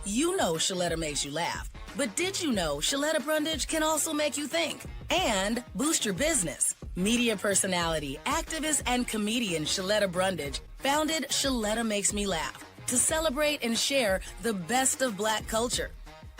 You know Shaletta makes you laugh, but did you know Shaletta Brundage can also make you think and boost your business? Media personality, activist, and comedian Shaletta Brundage founded Shaletta Makes Me Laugh to celebrate and share the best of Black culture.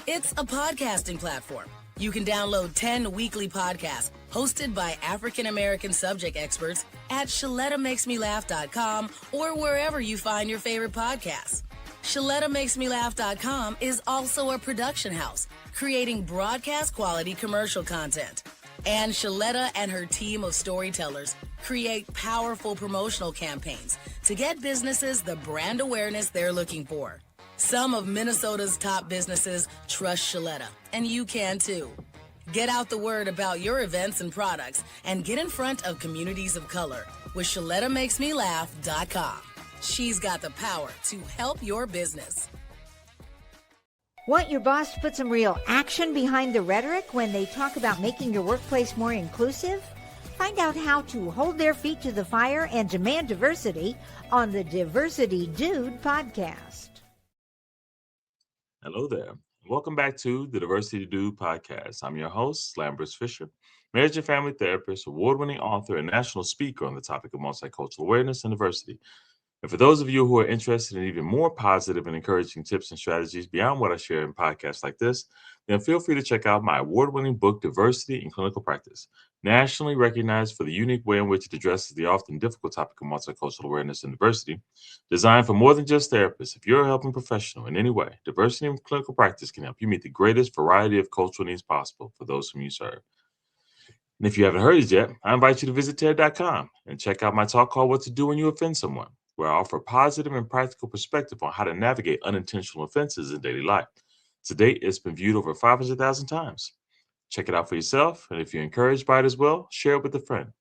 It's a podcasting platform. You can download 10 weekly podcasts hosted by African American subject experts at ShalettaMakesMeLaugh.com or wherever you find your favorite podcasts. ShalettaMakesMeLaugh.com is also a production house, creating broadcast quality commercial content. And Shaletta and her team of storytellers create powerful promotional campaigns to get businesses the brand awareness they're looking for. Some of Minnesota's top businesses trust Shaletta, and you can too. Get out the word about your events and products and get in front of communities of color with ShalettaMakesMeLaugh.com. She's got the power to help your business. Want your boss to put some real action behind the rhetoric when they talk about making your workplace more inclusive? Find out how to hold their feet to the fire and demand diversity on the Diversity Dude podcast. Hello there. Welcome back to the Diversity Dude podcast. I'm your host, Lambert Fisher, marriage and family therapist, award-winning author, and national speaker on the topic of multicultural awareness and diversity. And for those of you who are interested in even more positive and encouraging tips and strategies beyond what I share in podcasts like this, then feel free to check out my award-winning book, Diversity in Clinical Practice, nationally recognized for the unique way in which it addresses the often difficult topic of multicultural awareness and diversity, designed for more than just therapists. If you're a helping professional in any way, Diversity in Clinical Practice can help you meet the greatest variety of cultural needs possible for those whom you serve. And if you haven't heard it yet, I invite you to visit TED.com and check out my talk called What to Do When You Offend Someone, where I offer positive and practical perspective on how to navigate unintentional offenses in daily life. To date, it's been viewed over 500,000 times. Check it out for yourself, and if you're encouraged by it as well, share it with a friend.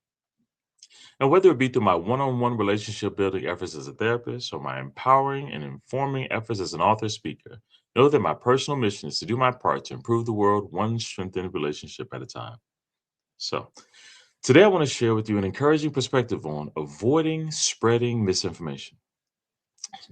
Now, whether it be through my one-on-one relationship building efforts as a therapist or my empowering and informing efforts as an author speaker, know that my personal mission is to do my part to improve the world one strengthened relationship at a time. So, today I want to share with you an encouraging perspective on avoiding spreading misinformation.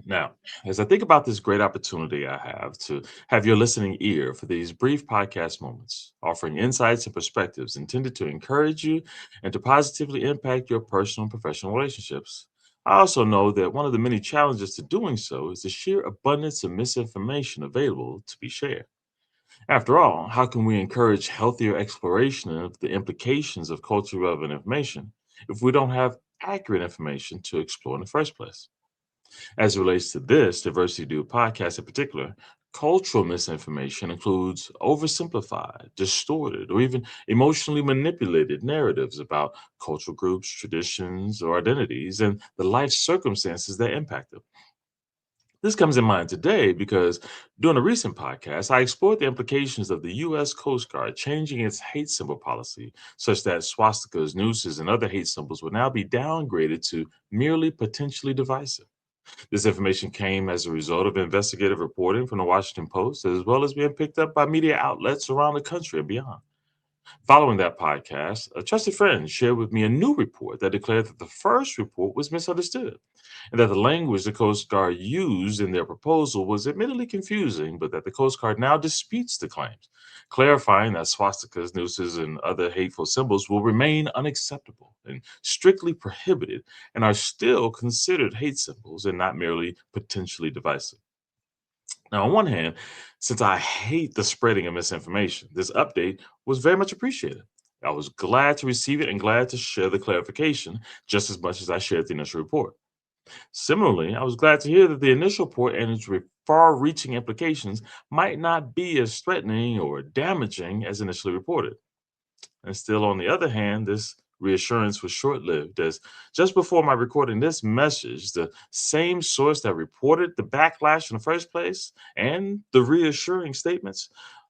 Now, as I think about this great opportunity I have to have your listening ear for these brief podcast moments, offering insights and perspectives intended to encourage you and to positively impact your personal and professional relationships, I also know that one of the many challenges to doing so is the sheer abundance of misinformation available to be shared. After all, how can we encourage healthier exploration of the implications of culturally relevant information if we don't have accurate information to explore in the first place? As it relates to this Diversity Dude podcast in particular, cultural misinformation includes oversimplified, distorted, or even emotionally manipulated narratives about cultural groups, traditions, or identities and the life circumstances that impact them. This comes in mind today because during a recent podcast, I explored the implications of the U.S. Coast Guard changing its hate symbol policy such that swastikas, nooses, and other hate symbols would now be downgraded to merely potentially divisive. This information came as a result of investigative reporting from the Washington Post, as well as being picked up by media outlets around the country and beyond. Following that podcast, a trusted friend shared with me a new report that declared that the first report was misunderstood and that the language the Coast Guard used in their proposal was admittedly confusing, but that the Coast Guard now disputes the claims, clarifying that swastikas, nooses, and other hateful symbols will remain unacceptable and strictly prohibited and are still considered hate symbols and not merely potentially divisive. Now, on one hand, since I hate the spreading of misinformation, this update was very much appreciated. I was glad to receive it and glad to share the clarification just as much as I shared the initial report. Similarly, I was glad to hear that the initial report and its far-reaching implications might not be as threatening or damaging as initially reported. And still, on the other hand, this reassurance was short lived, as just before my recording this message, the same source that reported the backlash in the first place and the reassuring statements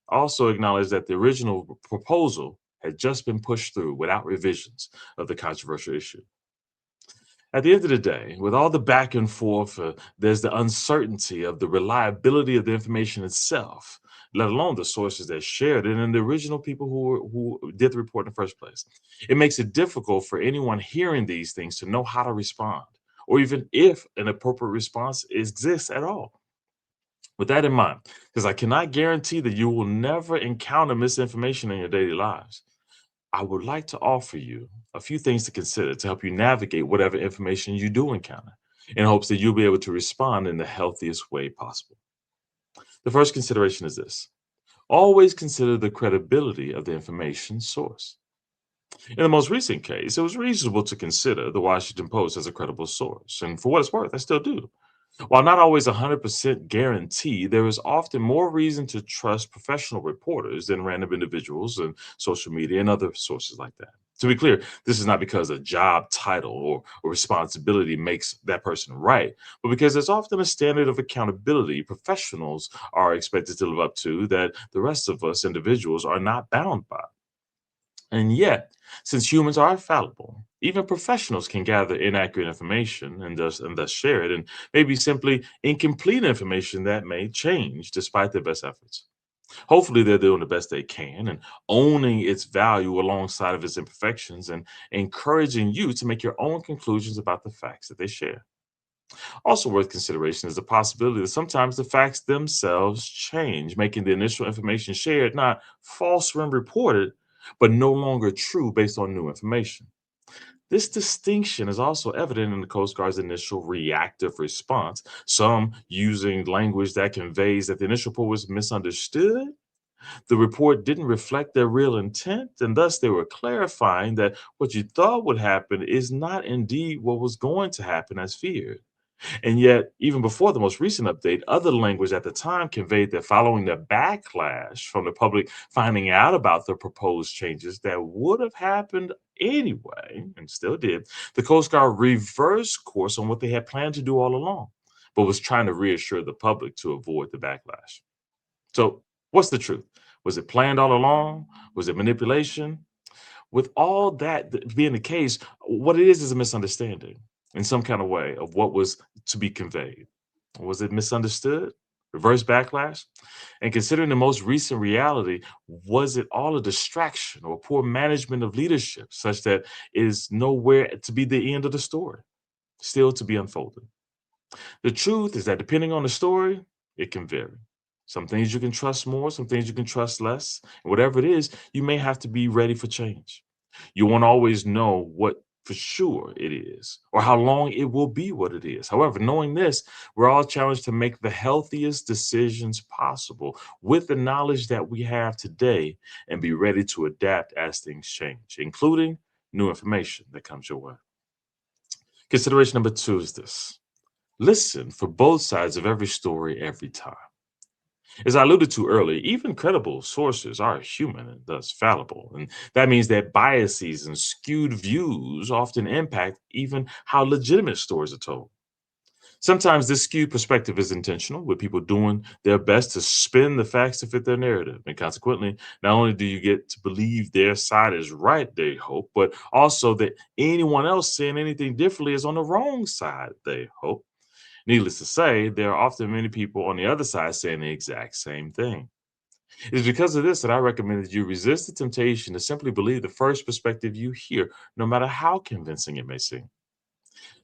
also acknowledged that the original proposal had just been pushed through without revisions of the controversial issue. At the end of the day, with all the back and forth, there's the uncertainty of the reliability of the information itself, let alone the sources that shared it and the original people who did the report in the first place. It makes it difficult for anyone hearing these things to know how to respond, or even if an appropriate response exists at all. With that in mind, because I cannot guarantee that you will never encounter misinformation in your daily lives, I would like to offer you a few things to consider to help you navigate whatever information you do encounter in hopes that you'll be able to respond in the healthiest way possible. The first consideration is this: always consider the credibility of the information source. In the most recent case, it was reasonable to consider the Washington Post as a credible source, and for what it's worth, I still do. While not always 100% guarantee, there is often more reason to trust professional reporters than random individuals and social media and other sources like that. To be clear, this is not because a job title or responsibility makes that person right, but because there's often a standard of accountability professionals are expected to live up to that the rest of us individuals are not bound by. And yet, since humans are fallible, even professionals can gather inaccurate information and thus share it, and maybe simply incomplete information that may change despite their best efforts. Hopefully, they're doing the best they can and owning its value alongside of its imperfections and encouraging you to make your own conclusions about the facts that they share. Also worth consideration is the possibility that sometimes the facts themselves change, making the initial information shared not false when reported, but no longer true based on new information. This distinction is also evident in the Coast Guard's initial reactive response, some using language that conveys that the initial report was misunderstood. The report didn't reflect their real intent, and thus they were clarifying that what you thought would happen is not indeed what was going to happen as feared. And yet, even before the most recent update, other language at the time conveyed that following the backlash from the public finding out about the proposed changes that would have happened anyway, and still did, the Coast Guard reversed course on what they had planned to do all along, but was trying to reassure the public to avoid the backlash. So, what's the truth? Was it planned all along? Was it manipulation? With all that being the case, what it is a misunderstanding in some kind of way of what was to be conveyed. Was it misunderstood? Reverse backlash? And considering the most recent reality, was it all a distraction or poor management of leadership such that it is nowhere to be the end of the story, still to be unfolded? The truth is that depending on the story, it can vary. Some things you can trust more, some things you can trust less. And whatever it is, you may have to be ready for change. You won't always know what for sure it is or how long it will be what it is. However, knowing this, we're all challenged to make the healthiest decisions possible with the knowledge that we have today and be ready to adapt as things change, including new information that comes your way. Consideration number two is this: listen for both sides of every story every time. As I alluded to earlier, even credible sources are human and thus fallible. And that means that biases and skewed views often impact even how legitimate stories are told. Sometimes this skewed perspective is intentional, with people doing their best to spin the facts to fit their narrative. And consequently, not only do you get to believe their side is right, they hope, but also that anyone else saying anything differently is on the wrong side, they hope. Needless to say, there are often many people on the other side saying the exact same thing. It's because of this that I recommend that you resist the temptation to simply believe the first perspective you hear, no matter how convincing it may seem.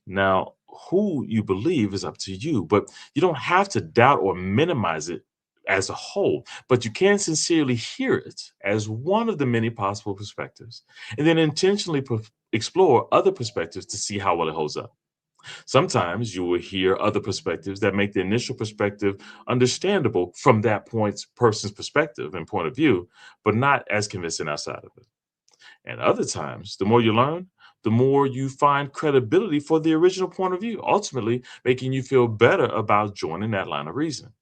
Now, who you believe is up to you, but you don't have to doubt or minimize it as a whole, but you can sincerely hear it as one of the many possible perspectives, and then intentionally explore other perspectives to see how well it holds up. Sometimes you will hear other perspectives that make the initial perspective understandable from that person's perspective and point of view, but not as convincing outside of it. And other times, the more you learn, the more you find credibility for the original point of view, ultimately making you feel better about joining that line of reasoning.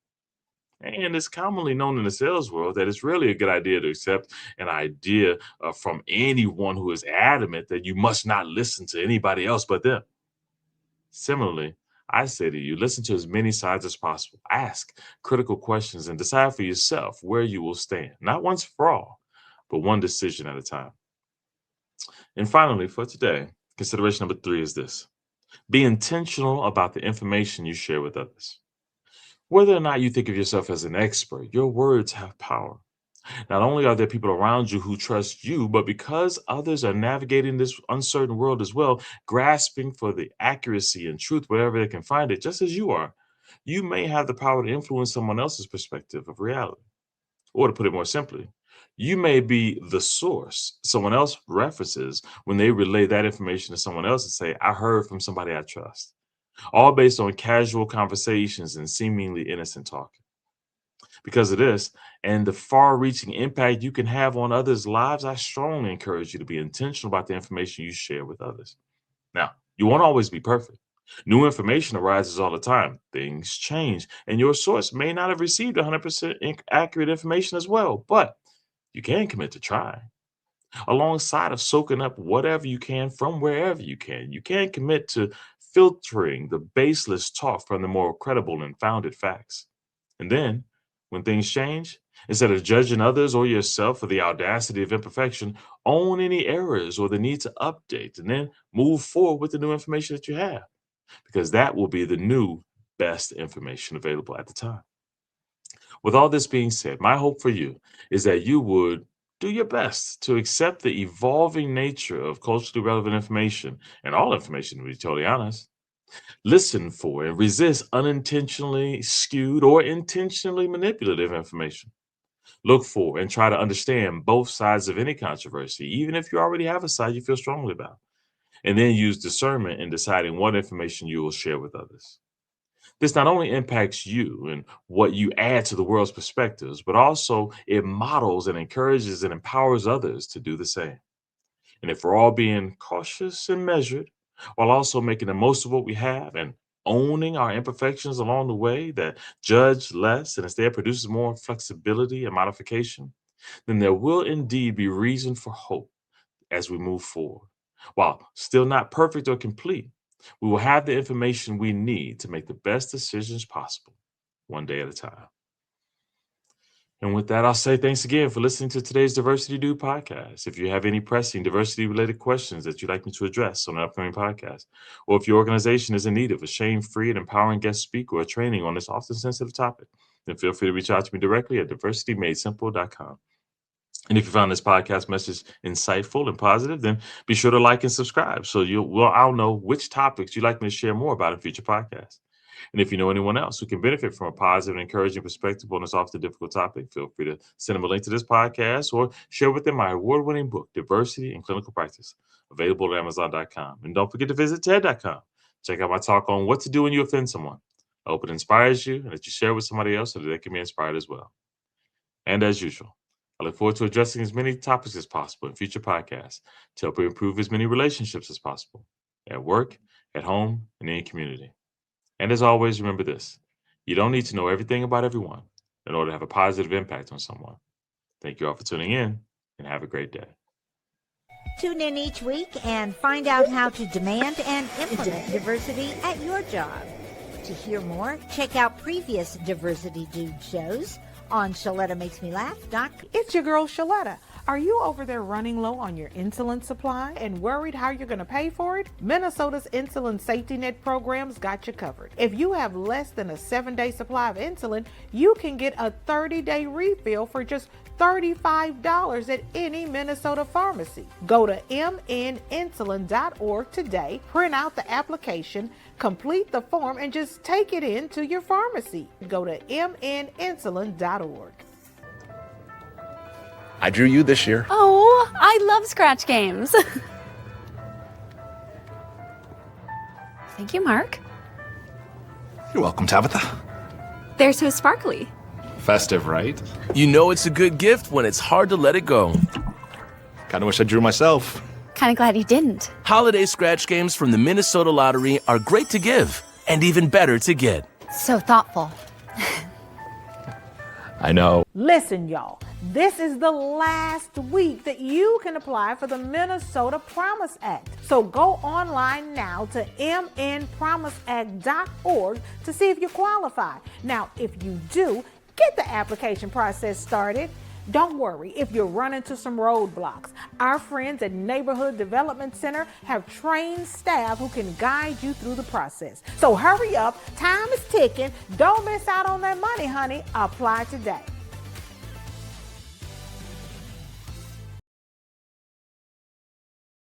And it's commonly known in the sales world that it's really a good idea to accept an idea from anyone who is adamant that you must not listen to anybody else but them. Similarly, I say to you, listen to as many sides as possible. Ask critical questions and decide for yourself where you will stand, not once for all, but one decision at a time. And finally, for today, consideration number three is this: be intentional about the information you share with others. Whether or not you think of yourself as an expert, your words have power. Not only are there people around you who trust you, but because others are navigating this uncertain world as well, grasping for the accuracy and truth wherever they can find it, just as you are, you may have the power to influence someone else's perspective of reality. Or to put it more simply, you may be the source someone else references when they relay that information to someone else and say, I heard from somebody I trust. All based on casual conversations and seemingly innocent talk. Because of this and the far reaching impact you can have on others' lives, I strongly encourage you to be intentional about the information you share with others. Now, you won't always be perfect. New information arises all the time. Things change, and your source may not have received 100% accurate information as well, but you can commit to trying. Alongside of soaking up whatever you can from wherever you can commit to filtering the baseless talk from the more credible and founded facts. And then, when things change, instead of judging others or yourself for the audacity of imperfection, own any errors or the need to update, and then move forward with the new information that you have, because that will be the new best information available at the time. With all this being said, my hope for you is that you would do your best to accept the evolving nature of culturally relevant information, and all information, to be totally honest. Listen for and resist unintentionally skewed or intentionally manipulative information. Look for and try to understand both sides of any controversy, even if you already have a side you feel strongly about, and then use discernment in deciding what information you will share with others. This not only impacts you and what you add to the world's perspectives, but also it models and encourages and empowers others to do the same. And if we're all being cautious and measured, while also making the most of what we have and owning our imperfections along the way that judge less and instead produces more flexibility and modification, then there will indeed be reason for hope as we move forward. While still not perfect or complete, we will have the information we need to make the best decisions possible, one day at a time. And with that, I'll say thanks again for listening to today's Diversity Dude podcast. If you have any pressing diversity-related questions that you'd like me to address on an upcoming podcast, or if your organization is in need of a shame-free and empowering guest speaker or training on this often sensitive topic, then feel free to reach out to me directly at diversitymadesimple.com. And if you found this podcast message insightful and positive, then be sure to like and subscribe so I'll know which topics you'd like me to share more about in future podcasts. And if you know anyone else who can benefit from a positive and encouraging perspective on this often difficult topic, feel free to send them a link to this podcast or share with them my award-winning book, Diversity in Clinical Practice, available at Amazon.com. And don't forget to visit TED.com. Check out my talk on what to do when you offend someone. I hope it inspires you and that you share it with somebody else so that they can be inspired as well. And as usual, I look forward to addressing as many topics as possible in future podcasts to help you improve as many relationships as possible at work, at home, and in your community. And as always, remember this: you don't need to know everything about everyone in order to have a positive impact on someone. Thank you all for tuning in, and have a great day. Tune in each week and find out how to demand and implement diversity at your job. To hear more, check out previous Diversity Dude shows on ShalettaMakesMeLaugh.com. It's your girl Shaletta. Are you over there running low on your insulin supply and worried how you're going to pay for it? Minnesota's Insulin Safety Net programs got you covered. If you have less than a 7-day supply of insulin, you can get a 30-day refill for just $35 at any Minnesota pharmacy. Go to mninsulin.org today, print out the application, complete the form, and just take it in to your pharmacy. Go to mninsulin.org. I drew you this year. Oh, I love scratch games. Thank you, Mark. You're welcome, Tabitha. They're so sparkly. Festive, right? You know it's a good gift when it's hard to let it go. Kinda wish I drew myself. Kind of glad you didn't. Holiday scratch games from the Minnesota Lottery are great to give and even better to get. So thoughtful. I know. Listen, y'all, this is the last week that you can apply for the Minnesota Promise Act. So go online now to mnpromiseact.org to see if you qualify. Now, if you do, get the application process started. Don't worry if you run into some roadblocks. Our friends at Neighborhood Development Center have trained staff who can guide you through the process. So hurry up, time is ticking. Don't miss out on that money, honey. Apply today.